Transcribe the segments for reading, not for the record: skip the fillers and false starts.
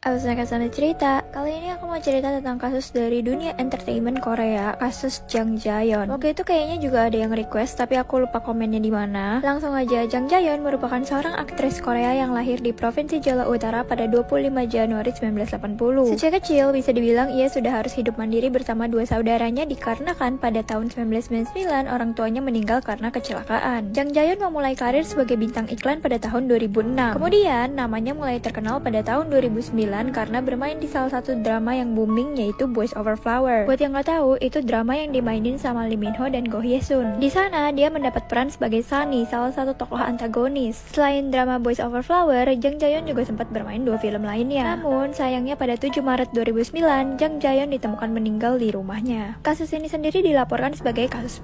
Sama cerita. Kali ini aku mau cerita tentang kasus dari dunia entertainment Korea, kasus Jang Jaeyeon. Waktu itu kayaknya juga ada yang request, tapi aku lupa komennya di mana. Langsung aja, Jang Jaeyeon merupakan seorang aktris Korea yang lahir di Provinsi Jeolla Utara pada 25 Januari 1980. Sejak kecil bisa dibilang ia sudah harus hidup mandiri bersama dua saudaranya dikarenakan pada tahun 1999 orang tuanya meninggal karena kecelakaan. Jang Jaeyeon memulai karir sebagai bintang iklan pada tahun 2006. Kemudian namanya mulai terkenal pada tahun 2009 karena bermain di salah satu drama yang booming yaitu Boys Over Flower. Buat yang nggak tahu, itu drama yang dimainin sama Lee Min Ho dan Go Hye Sun. Di sana dia mendapat peran sebagai Sunny, salah satu tokoh antagonis. Selain drama Boys Over Flower, Jang Jaeyeon juga sempat bermain dua film lainnya. Namun sayangnya pada 7 Maret 2009, Jang Jaeyeon ditemukan meninggal di rumahnya. Kasus ini sendiri dilaporkan sebagai kasus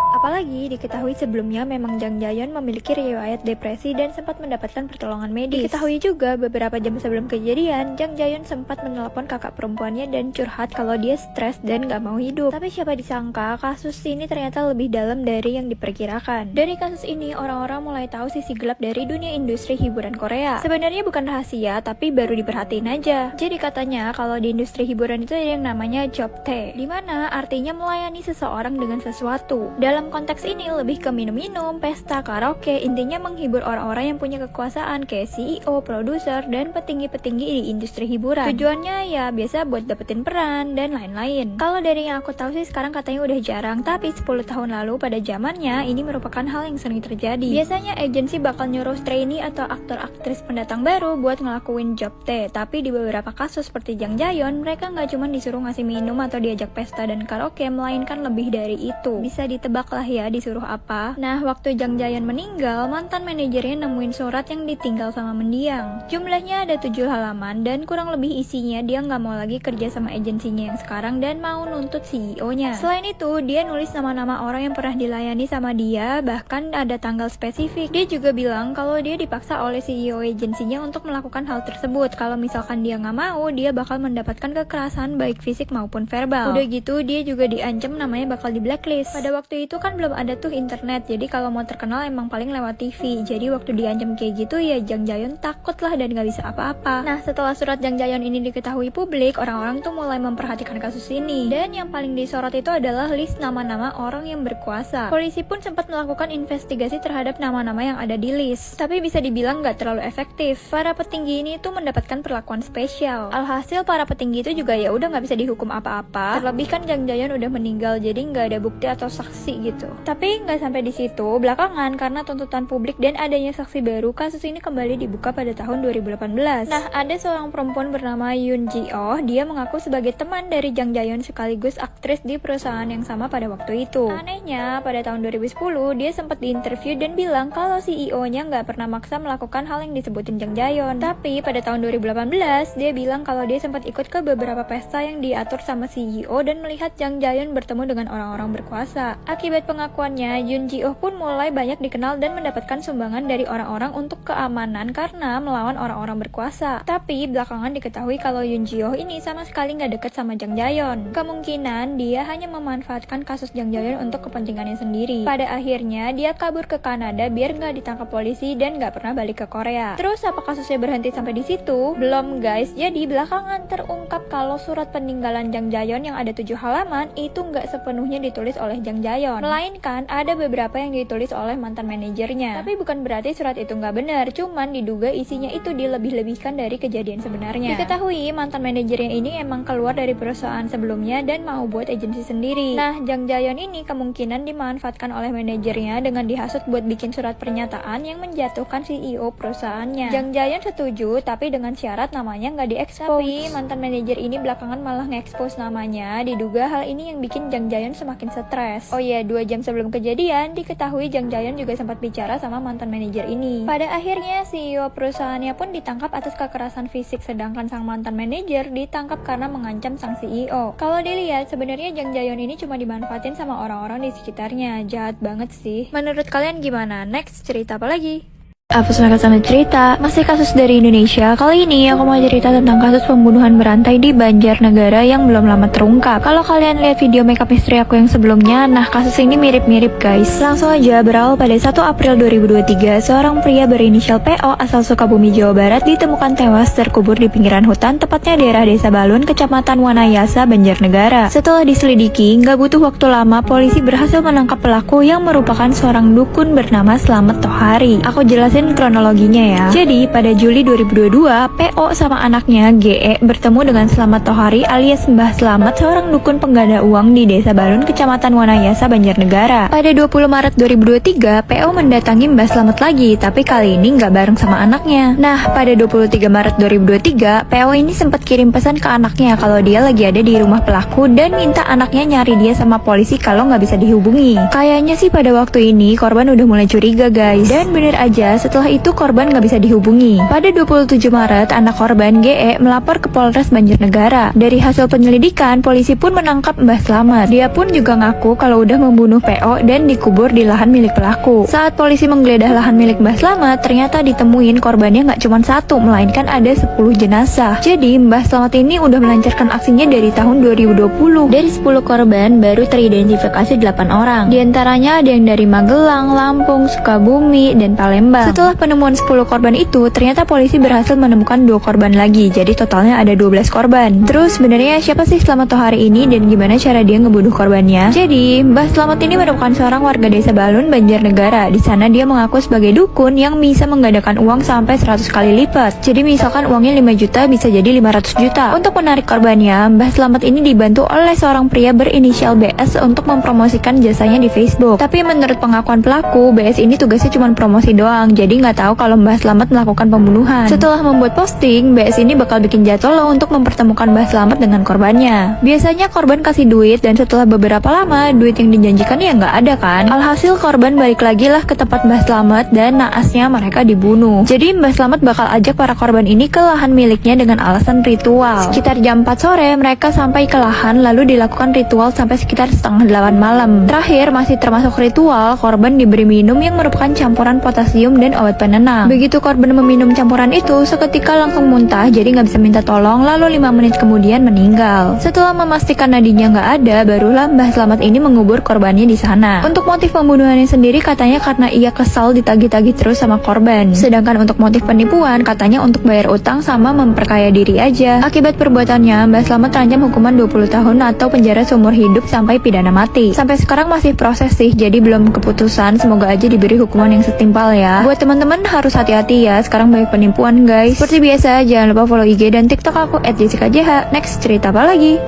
apalagi diketahui sebelumnya memang Jang Jaeyeon memiliki riwayat depresi dan sempat mendapatkan pertolongan medis. Diketahui juga beberapa jam sebelum kejadian, Jang Jaeyeon sempat menelpon kakak perempuannya dan curhat kalau dia stres dan gak mau hidup. Tapi siapa disangka kasus ini ternyata lebih dalam dari yang diperkirakan. Dari kasus ini orang-orang mulai tahu sisi gelap dari dunia industri hiburan Korea. Sebenarnya bukan rahasia, tapi baru diperhatiin aja. Jadi katanya kalau di industri hiburan itu ada yang namanya job T, dimana artinya melayani seseorang dengan sesuatu. Dalam konteks ini lebih ke minum-minum, pesta, karaoke, intinya menghibur orang-orang yang punya kekuasaan kayak CEO, produser, dan petinggi-petinggi di industri hiburan. Tujuannya ya biasa buat dapetin peran dan lain-lain. Kalau dari yang aku tahu sih sekarang katanya udah jarang, tapi 10 tahun lalu pada zamannya ini merupakan hal yang sering terjadi. Biasanya agensi bakal nyuruh trainee atau aktor-aktris pendatang baru buat ngelakuin job T, tapi di beberapa kasus seperti Jang Jaeyeon, mereka nggak cuma disuruh ngasih minum atau diajak pesta dan karaoke, melainkan lebih dari itu. Bisa ditebak lah ya disuruh apa. Nah, waktu Jang Jaeyeon meninggal, mantan manajernya nemuin surat yang ditinggal sama mendiang. Jumlahnya ada 7 halaman dan kurang lebih isinya dia nggak mau lagi kerja sama agensinya yang sekarang dan mau nuntut CEO-nya. Selain itu, dia nulis nama-nama orang yang pernah dilayani sama dia, bahkan ada tanggal spesifik. Dia juga bilang kalau dia dipaksa oleh CEO agensinya untuk melakukan hal tersebut. Kalau misalkan dia nggak mau, dia bakal mendapatkan kekerasan baik fisik maupun verbal. Udah gitu, dia juga diancam namanya bakal di blacklist. Pada waktu itu kan belum ada tuh internet, jadi kalau mau terkenal emang paling lewat TV. Jadi waktu diancam kayak gitu ya Jang Jaeyeon takut lah dan gak bisa apa-apa. Nah, setelah surat Jang Jaeyeon ini diketahui publik, orang-orang tuh mulai memperhatikan kasus ini. Dan yang paling disorot itu adalah list nama-nama orang yang berkuasa. Polisi pun sempat melakukan investigasi terhadap nama-nama yang ada di list, tapi bisa dibilang gak terlalu efektif. Para petinggi ini tuh mendapatkan perlakuan spesial. Alhasil para petinggi itu juga ya udah gak bisa dihukum apa-apa. Terlebih kan Jang Jaeyeon udah meninggal, jadi gak ada bukti atau saksi gitu. Tapi nggak sampai di situ, belakangan karena tuntutan publik dan adanya saksi baru, kasus ini kembali dibuka pada tahun 2018. Nah, ada seorang perempuan bernama Yoon Ji-oh, dia mengaku sebagai teman dari Jang Jaeyeon sekaligus aktris di perusahaan yang sama pada waktu itu. Anehnya, pada tahun 2010, dia sempat diinterview dan bilang kalau CEO-nya nggak pernah maksa melakukan hal yang disebutin Jang Jaeyeon. Tapi pada tahun 2018, dia bilang kalau dia sempat ikut ke beberapa pesta yang diatur sama CEO dan melihat Jang Jaeyeon bertemu dengan orang-orang berkuasa. Akibat pengakuannya, Yoon Ji-oh pun mulai banyak dikenal dan mendapatkan sumbangan dari orang-orang untuk keamanan karena melawan orang-orang berkuasa. Tapi belakangan diketahui kalau Yoon Ji-oh ini sama sekali nggak deket sama Jang Jaeyeon. Kemungkinan dia hanya memanfaatkan kasus Jang Jaeyeon untuk kepentingannya sendiri. Pada akhirnya dia kabur ke Kanada biar nggak ditangkap polisi dan nggak pernah balik ke Korea. Terus apa kasusnya berhenti sampai di situ? Belum guys. Jadi belakangan terungkap kalau surat peninggalan Jang Jaeyeon yang ada 7 halaman itu nggak sepenuhnya ditulis oleh Jang Jaeyeon, melainkan ada beberapa yang ditulis oleh mantan manajernya. Tapi bukan berarti surat itu nggak benar, cuman diduga isinya itu dilebih-lebihkan dari kejadian sebenarnya. Diketahui mantan manajernya ini emang keluar dari perusahaan sebelumnya dan mau buat agensi sendiri. Nah, Jang Jaeyeon ini kemungkinan dimanfaatkan oleh manajernya dengan dihasut buat bikin surat pernyataan yang menjatuhkan CEO perusahaannya. Jang Jaeyeon setuju, tapi dengan syarat namanya nggak diekspos. Tapi mantan manajer ini belakangan malah nge-expose namanya. Diduga hal ini yang bikin Jang Jaeyeon semakin stres. Oh iya, 2 jam sebelum kejadian, diketahui Jang Jaeyeon juga sempat bicara sama mantan manajer ini. Pada akhirnya, CEO perusahaannya pun ditangkap atas kekerasan fisik, sedangkan sang mantan manajer ditangkap karena mengancam sang CEO. Kalau dilihat, sebenarnya Jang Jaeyeon ini cuma dimanfaatin sama orang-orang di sekitarnya. Jahat banget sih. Menurut kalian gimana? Next, cerita apa lagi? Apa semangat sama cerita? Masih kasus dari Indonesia. Kali ini aku mau cerita tentang kasus pembunuhan berantai di Banjarnegara yang belum lama terungkap. Kalau kalian lihat video makeup misteri aku yang sebelumnya, nah kasus ini mirip-mirip guys. Langsung aja, berawal pada 1 April 2023, seorang pria berinisial PO asal Sukabumi, Jawa Barat ditemukan tewas terkubur di pinggiran hutan, tepatnya daerah Desa Balun, Kecamatan Wanayasa, Banjarnegara. Setelah diselidiki, nggak butuh waktu lama, polisi berhasil menangkap pelaku yang merupakan seorang dukun bernama Slamet Tohari. Aku jelasin kronologinya ya. Jadi pada Juli 2022, PO sama anaknya GE bertemu dengan Slamet Tohari alias Mbah Slamet, seorang dukun pengganda uang di Desa Balun, Kecamatan Wanayasa, Banjarnegara. Pada 20 Maret 2023, PO mendatangi Mbah Slamet lagi, tapi kali ini nggak bareng sama anaknya. Nah, pada 23 Maret 2023, PO ini sempat kirim pesan ke anaknya kalau dia lagi ada di rumah pelaku dan minta anaknya nyari dia sama polisi kalau nggak bisa dihubungi. Kayaknya sih pada waktu ini korban udah mulai curiga guys. Dan bener aja, setelah itu korban nggak bisa dihubungi. Pada 27 Maret, anak korban GE melapor ke Polres Banjarnegara. Dari hasil penyelidikan, polisi pun menangkap Mbah Slamet. Dia pun juga ngaku kalau udah membunuh PO dan dikubur di lahan milik pelaku. Saat polisi menggeledah lahan milik Mbah Slamet, ternyata ditemuin korbannya nggak cuma satu, melainkan ada 10 jenazah. Jadi Mbah Slamet ini udah melancarkan aksinya dari tahun 2020. Dari 10 korban, baru teridentifikasi 8 orang. Di antaranya ada yang dari Magelang, Lampung, Sukabumi, dan Palembang. Setelah penemuan 10 korban itu, ternyata polisi berhasil menemukan 2 korban lagi. Jadi totalnya ada 12 korban. Terus sebenarnya siapa sih Slamet Tohari ini dan gimana cara dia ngebunuh korbannya? Jadi, Mbah Slamet ini merupakan seorang warga Desa Balun, Banjarnegara. Di sana dia mengaku sebagai dukun yang bisa menggandakan uang sampai 100 kali lipat. Jadi misalkan uangnya 5 juta bisa jadi 500 juta. Untuk menarik korbannya, Mbah Slamet ini dibantu oleh seorang pria berinisial BS untuk mempromosikan jasanya di Facebook. Tapi menurut pengakuan pelaku, BS ini tugasnya cuma promosi doang. Jadi nggak tahu kalau Mbah Slamet melakukan pembunuhan. Setelah membuat posting, BS ini bakal bikin jadwal untuk mempertemukan Mbah Slamet dengan korbannya. Biasanya korban kasih duit dan setelah beberapa lama, duit yang dijanjikan ya nggak ada kan. Alhasil korban balik lagi lah ke tempat Mbah Slamet dan naasnya mereka dibunuh. Jadi Mbah Slamet bakal ajak para korban ini ke lahan miliknya dengan alasan ritual. Sekitar jam 4 sore, mereka sampai ke lahan lalu dilakukan ritual sampai sekitar setengah 8 malam. Terakhir, masih termasuk ritual, korban diberi minum yang merupakan campuran potasium dan obat penenang. Begitu korban meminum campuran itu, seketika langsung muntah, jadi nggak bisa minta tolong, lalu 5 menit kemudian meninggal. Setelah memastikan nadinya nggak ada, barulah Mbah Slamet ini mengubur korbannya di sana. Untuk motif pembunuhannya sendiri katanya karena ia kesal ditagih-tagih terus sama korban. Sedangkan untuk motif penipuan katanya untuk bayar utang sama memperkaya diri aja. Akibat perbuatannya, Mbah Slamet terancam hukuman 20 tahun atau penjara seumur hidup sampai pidana mati. Sampai sekarang masih proses sih, jadi belum keputusan. Semoga aja diberi hukuman yang setimpal ya. Buat teman-teman harus hati-hati ya, sekarang banyak penipuan guys. Seperti biasa, jangan lupa follow IG dan TikTok aku @jessicajh. Next, cerita apa lagi?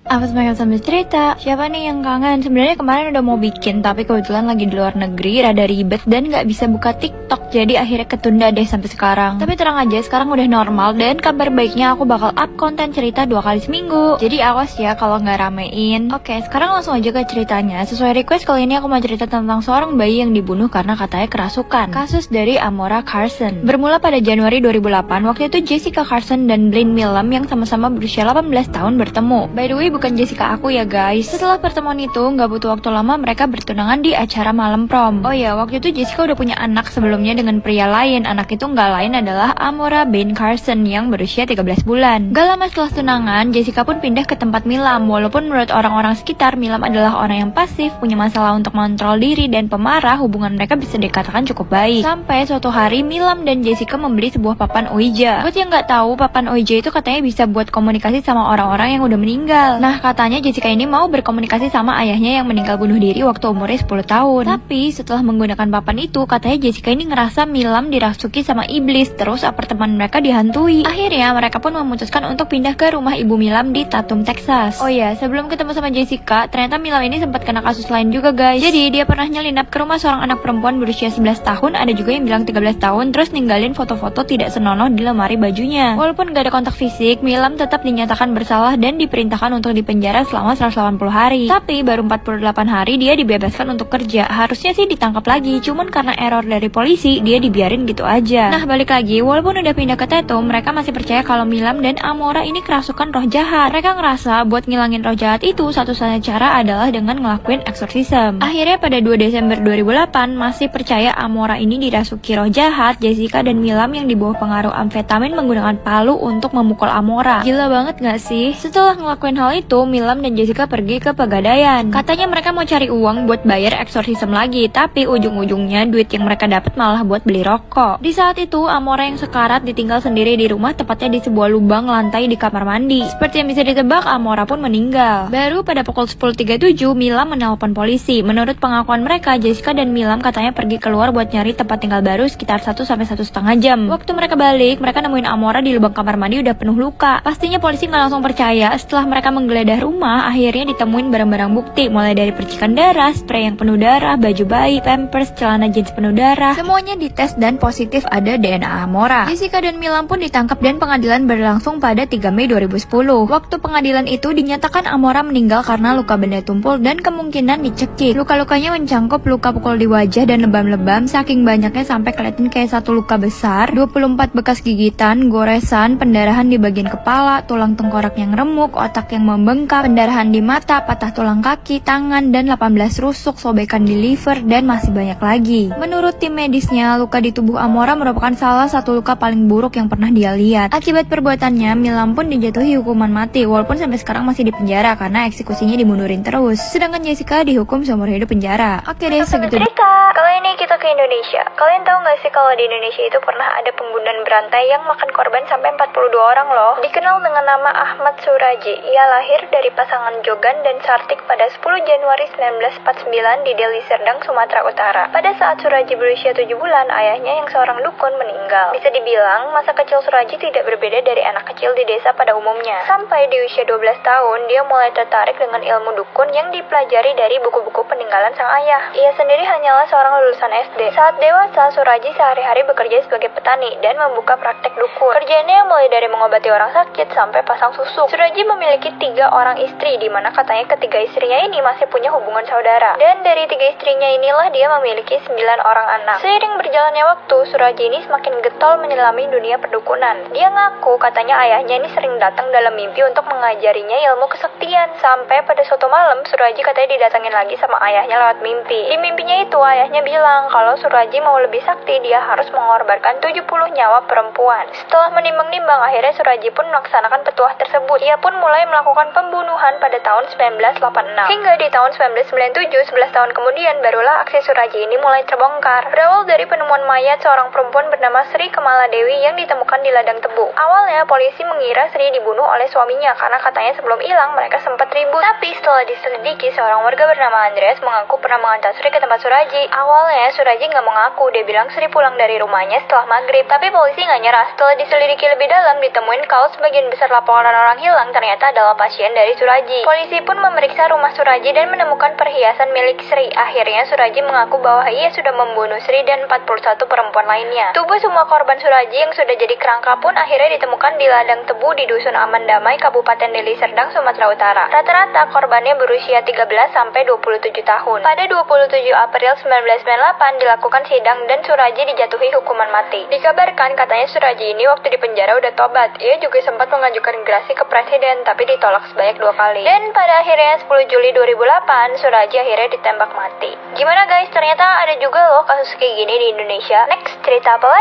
Apa semangat sambil cerita? Siapa nih yang kangen? Sebenarnya kemarin udah mau bikin, tapi kebetulan lagi di luar negeri, rada ribet dan nggak bisa buka TikTok, jadi akhirnya ketunda deh sampai sekarang. Tapi tenang aja, sekarang udah normal dan kabar baiknya aku bakal up konten cerita 2 kali seminggu. Jadi awas ya kalau nggak ramein. Oke, sekarang langsung aja ke ceritanya. Sesuai request kali ini aku mau cerita tentang seorang bayi yang dibunuh karena katanya kerasukan. Kasus dari Amora Carson. Bermula pada Januari 2008, waktu itu Jessica Carson dan Blaine Milam yang sama-sama berusia 18 tahun bertemu. By the way, bukan Jessica aku ya guys. Setelah pertemuan itu, nggak butuh waktu lama mereka bertunangan di acara malam prom. Oh ya, waktu itu Jessica udah punya anak sebelumnya dengan pria lain. Anak itu nggak lain adalah Amora Bain Carson yang berusia 13 bulan. Gak lama setelah tunangan, Jessica pun pindah ke tempat Milam. Walaupun menurut orang-orang sekitar, Milam adalah orang yang pasif, punya masalah untuk mengontrol diri dan pemarah, hubungan mereka bisa dikatakan cukup baik. Sampai suatu hari, Milam dan Jessica membeli sebuah papan Ouija. Buat yang nggak tahu, papan Ouija itu katanya bisa buat komunikasi sama orang-orang yang udah meninggal. Nah, katanya Jessica ini mau berkomunikasi sama ayahnya yang meninggal bunuh diri waktu umurnya 10 tahun. Tapi setelah menggunakan papan itu, katanya Jessica ini ngerasa Milam dirasuki sama iblis, terus apartemen mereka dihantui. Akhirnya mereka pun memutuskan untuk pindah ke rumah ibu Milam di Tatum, Texas. Oh ya, sebelum ketemu sama Jessica, ternyata Milam ini sempat kena kasus lain juga guys. Jadi dia pernah nyelinap ke rumah seorang anak perempuan berusia 11 tahun, ada juga yang bilang 13 tahun, terus ninggalin foto-foto tidak senonoh di lemari bajunya. Walaupun gak ada kontak fisik, Milam tetap dinyatakan bersalah dan diperintahkan untuk di penjara selama 180 hari. Tapi baru 48 hari dia dibebaskan untuk kerja. Harusnya sih ditangkap lagi, cuman karena error dari polisi, dia dibiarin gitu aja. Nah, balik lagi, walaupun udah pindah ke Tatum, mereka masih percaya kalau Milam dan Amora ini kerasukan roh jahat. Mereka ngerasa buat ngilangin roh jahat itu satu-satunya cara adalah dengan ngelakuin exorcism. Akhirnya pada 2 Desember 2008, masih percaya Amora ini dirasuki roh jahat, Jessica dan Milam yang di bawah pengaruh amfetamin menggunakan palu untuk memukul Amora. Gila banget gak sih? Setelah ngelakuin hal itu, Milam dan Jessica pergi ke Pegadaian. Katanya mereka mau cari uang buat bayar exorcism lagi, tapi ujung-ujungnya duit yang mereka dapat malah buat beli rokok. Di saat itu, Amora yang sekarat ditinggal sendiri di rumah, tepatnya di sebuah lubang lantai di kamar mandi. Seperti yang bisa ditebak, Amora pun meninggal. Baru pada pukul 10.37, Milam menelpon polisi. Menurut pengakuan mereka, Jessica dan Milam katanya pergi keluar buat nyari tempat tinggal baru sekitar 1-1,5 jam. Waktu mereka balik, mereka nemuin Amora di lubang kamar mandi udah penuh luka. Pastinya polisi nggak langsung percaya. Setelah mereka menggeledah rumah, akhirnya ditemuin barang-barang bukti, mulai dari percikan darah, spray yang penuh darah, baju bayi, pampers, celana jeans penuh darah. Semuanya dites dan positif ada DNA Amora. Jessica dan Milam pun ditangkap dan pengadilan berlangsung pada 3 Mei 2010. Waktu pengadilan itu dinyatakan Amora meninggal karena luka benda tumpul dan kemungkinan dicekik. Luka-lukanya mencangkup luka pukul di wajah dan lebam-lebam, saking banyaknya sampai kelihatan kayak satu luka besar, 24 bekas gigitan, goresan, pendarahan di bagian kepala, tulang tengkorak yang remuk, otak yang membengkak, pendarahan di mata, patah tulang kaki, tangan, dan 18 rusuk, sobekan di liver, dan masih banyak lagi. Menurut tim medisnya, luka di tubuh Amora merupakan salah satu luka paling buruk yang pernah dia lihat. Akibat perbuatannya, Milam pun dijatuhi hukuman mati, walaupun sampai sekarang masih di penjara karena eksekusinya dimundurin terus. Sedangkan Jessica dihukum seumur hidup penjara. Oke deh, segitu cerita. Kali ini kita ke Indonesia. Kalian tahu nggak sih kalau di Indonesia itu pernah ada pembunuhan berantai yang makan korban sampai 42 orang loh. Dikenal dengan nama Ahmad Suraji. Ia lahir dari pasangan Jogan dan Sartik pada 10 Januari 1949 di Deli Serdang, Sumatera Utara. Pada saat Suraji berusia 7 bulan, ayahnya yang seorang dukun meninggal. Bisa dibilang, masa kecil Suraji tidak berbeda dari anak kecil di desa pada umumnya. Sampai di usia 12 tahun, dia mulai tertarik dengan ilmu dukun yang dipelajari dari buku-buku peninggalan sang ayah. Ia sendiri hanyalah seorang lulusan SD. Saat dewasa, Suraji sehari-hari bekerja sebagai petani dan membuka praktek dukun. Kerjaannya mulai dari mengobati orang sakit sampai pasang susuk. Suraji memiliki 3 orang istri, di mana katanya ketiga istrinya ini masih punya hubungan saudara. Dan dari 3 istrinya inilah dia memiliki 9 orang anak. Seiring berjalannya waktu, Suraji ini semakin getol menyelami dunia perdukunan. Dia ngaku katanya ayahnya ini sering datang dalam mimpi untuk mengajarinya ilmu kesaktian. Sampai pada suatu malam, Suraji katanya didatangin lagi sama ayahnya lewat mimpi. Di mimpinya itu, ayahnya bilang kalau Suraji mau lebih sakti, dia harus mengorbankan 70 nyawa perempuan. Setelah menimbang-nimbang, akhirnya Suraji pun melaksanakan petuah tersebut. Ia pun mulai melakukan pembunuhan pada tahun 1986. Hingga di tahun 1997, 11 tahun kemudian, barulah aksi Suraji ini mulai terbongkar. Berawal dari penemuan mayat seorang perempuan bernama Sri Kemala Dewi yang ditemukan di ladang tebu. Awalnya, polisi mengira Sri dibunuh oleh suaminya karena katanya sebelum hilang mereka sempat ribut. Tapi setelah diselidiki, seorang warga bernama Andreas mengaku pernah mengantar Sri ke tempat Suraji. Awalnya, Suraji nggak mengaku. Dia bilang Sri pulang dari rumahnya setelah maghrib. Tapi polisi nggak nyerah. Setelah diselidiki lebih dalam, ditemuin kalau sebagian besar laporan orang hilang ternyata adalah pasien dari Suraji. Polisi pun memeriksa rumah Suraji dan menemukan perhiasan milik Sri. Akhirnya Suraji mengaku bahwa ia sudah membunuh Sri dan 41 perempuan lainnya. Tubuh semua korban Suraji yang sudah jadi kerangka pun akhirnya ditemukan di ladang tebu di Dusun Aman Damai, Kabupaten Deli Serdang, Sumatera Utara. Rata-rata korbannya berusia 13 sampai 27 tahun. Pada 27 April 1998 dilakukan sidang dan Suraji dijatuhi hukuman mati. Dikabarkan katanya Suraji ini waktu di penjara udah tobat. Ia juga sempat mengajukan gerasi ke presiden tapi ditolak sebanyak 2 kali. Dan pada akhirnya 10 Juli 2008 Suraji akhirnya ditembak mati. Gimana guys? Ternyata ada juga loh kasus kayak gini di Indonesia. Next, cerita apa lagi?